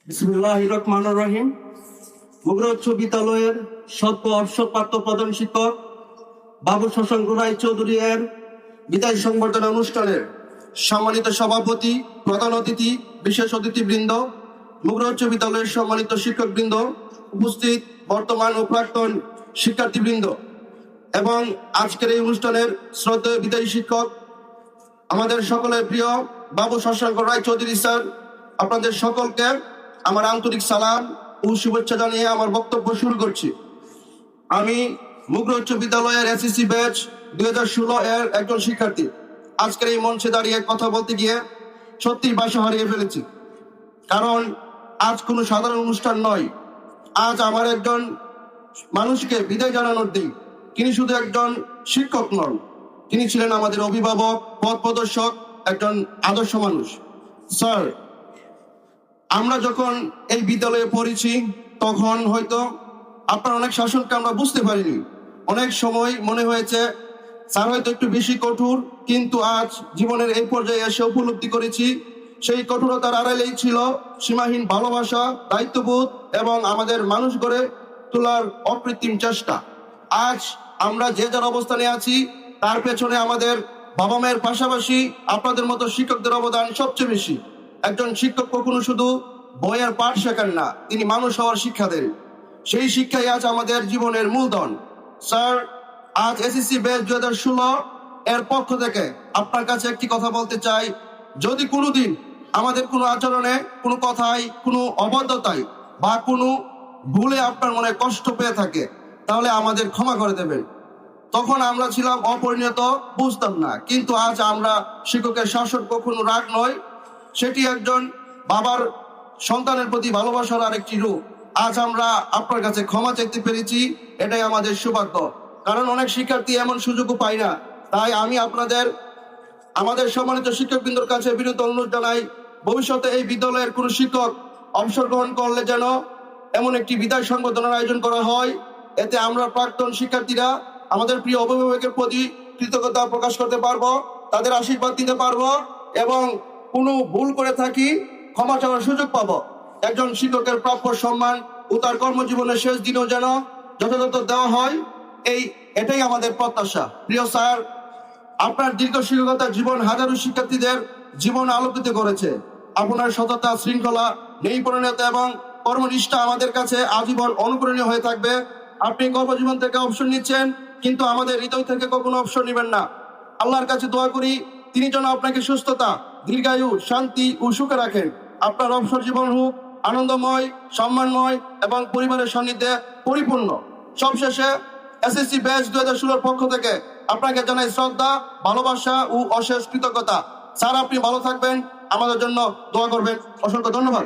বিসমিল্লাহির রহমানির রহিম। মুগরা উচ্চ বিদ্যালয়ের সদ্য অবসরপ্রাপ্ত প্রধান শিক্ষক বাবু শশাঙ্ক রায় চৌধুরী এর বিদায় সংবর্ধনা অনুষ্ঠানের সম্মানিত সভাপতি, প্রধান অতিথি, বিশেষ অতিথিবৃন্দ, মুগরা উচ্চ বিদ্যালয়ের সম্মানিত শিক্ষকবৃন্দ, উপস্থিত বর্তমান ও প্রাক্তন শিক্ষার্থীবৃন্দ এবং আজকের এই অনুষ্ঠানের শ্রদ্ধেয় বিদায়ী শিক্ষক আমাদের সকলের প্রিয় বাবু শশাঙ্ক রায় চৌধুরী স্যার, আপনাদের সকলকে আমার আন্তরিক সালাম ও শুভেচ্ছা জানিয়ে আমার বক্তব্য শুরু করছি। আমি মুগরা উচ্চ বিদ্যালয়ের এসএসসি ব্যাচ 2016 এর একজন শিক্ষার্থী। আজকের এই মঞ্চে দাঁড়িয়ে কথা বলতে গিয়ে সত্যি ভাষা হারিয়ে ফেলেছি, কারণ আজ কোনো সাধারণ অনুষ্ঠান নয়। আজ আমার একজন মানুষকে বিদায় জানানোর দিন। তিনি শুধু একজন শিক্ষক নন, তিনি ছিলেন আমাদের অভিভাবক, পথ প্রদর্শক, একজন আদর্শ মানুষ। স্যার, আমরা যখন এই বিদ্যালয়ে পড়েছি তখন হয়তো আপনার অনেক শাসনকে আমরা বুঝতে পারিনি। অনেক সময় মনে হয়েছে স্যার হয়তো একটু বেশি কঠোর, কিন্তু আজ জীবনের এই পর্যায়ে এসে উপলব্ধি করেছি সেই কঠোরতার আড়ালেই ছিল সীমাহীন ভালোবাসা, দায়িত্ববোধ এবং আমাদের মানুষ গড়ে তোলার অকৃত্রিম চেষ্টা। আজ আমরা যে যার অবস্থানে আছি তার পেছনে আমাদের বাবা মায়ের পাশাপাশি আপনাদের মতো শিক্ষকদের অবদান সবচেয়ে বেশি। একজন শিক্ষক কখনো শুধু বইয়ের পাঠ শেখান না, তিনি মানুষ হওয়ার শিক্ষা দেন। সেই শিক্ষাই আজ আমাদের জীবনের মূলধন। স্যার, আজ এসএসসি ব্যাচ 2016 এর পক্ষ থেকে আপনার কাছে একটি কথা বলতে চাই। যদি কোনোদিন আমাদের কোনো আচরণে, কোনো কথায়, কোনো অবদ্ধতায় বা কোনো ভুলে আপনার মনে কষ্ট পেয়ে থাকে, তাহলে আমাদের ক্ষমা করে দেবেন। তখন আমরা ছিলাম অপরিণত, বুঝতাম না, কিন্তু আজ আমরা শিক্ষকের শাসন কখনো রাগ নয়, সেটি একজন বাবার সন্তানের প্রতি ভালোবাসার আরেকটি রূপ। আজ আমরা আপনার কাছে ক্ষমা চাইতে পেরেছি, এটাই আমাদের সৌভাগ্য, কারণ অনেক শিক্ষার্থী এমন সুযোগও পায় না। তাই আমি আমাদের সম্মানিত শিক্ষকবৃন্দর কাছে বিনীত অনুরোধ জানাই, ভবিষ্যতে এই বিদ্যালয়ের কোনো শিক্ষক অবসর গ্রহণ করলে যেন এমন একটি বিদায় সংবর্ধনার আয়োজন করা হয়। এতে আমরা প্রাক্তন শিক্ষার্থীরা আমাদের প্রিয় অভিভাবকের প্রতি কৃতজ্ঞতা প্রকাশ করতে পারবো, তাদের আশীর্বাদ দিতে পারবো এবং কোনো ভুল করে থাকি ক্ষমা চাওয়ার সুযোগ পাবো। একজন শিক্ষকের প্রাপ্য সম্মান ও তার কর্মজীবনের শেষ দিনও যেন যথাযথ দেওয়া হয়, এটাই আমাদের প্রত্যাশা। প্রিয় স্যার, আপনার দীর্ঘ শিক্ষকতা জীবন হাজারো শিক্ষার্থীদের জীবন আলোকিত করেছে। আপনার সততা, শৃঙ্খলা, ন্যায়পরায়ণতা এবং কর্মনিষ্ঠা আমাদের কাছে আজীবন অনুকরণীয় হয়ে থাকবে। আপনি কর্মজীবন থেকে অবসর নিচ্ছেন, কিন্তু আমাদের হৃদয় থেকে কখনো অবসর নেবেন না। আল্লাহর কাছে দোয়া করি তিনি যেন আপনাকে সুস্থতা, দীর্ঘায়ু, শান্তি ও সুখে রাখেন। আপনার অবসর জীবন হোক আনন্দময়, সম্মানময় এবং পরিবারের সান্নিধ্যে পরিপূর্ণ। সবশেষে এসএসসি ব্যাচ 2016 পক্ষ থেকে আপনাকে জানাই শ্রদ্ধা, ভালোবাসা ও অশেষ কৃতজ্ঞতা। স্যার, আপনি ভালো থাকবেন, আমাদের জন্য দোয়া করবেন। অসংখ্য ধন্যবাদ।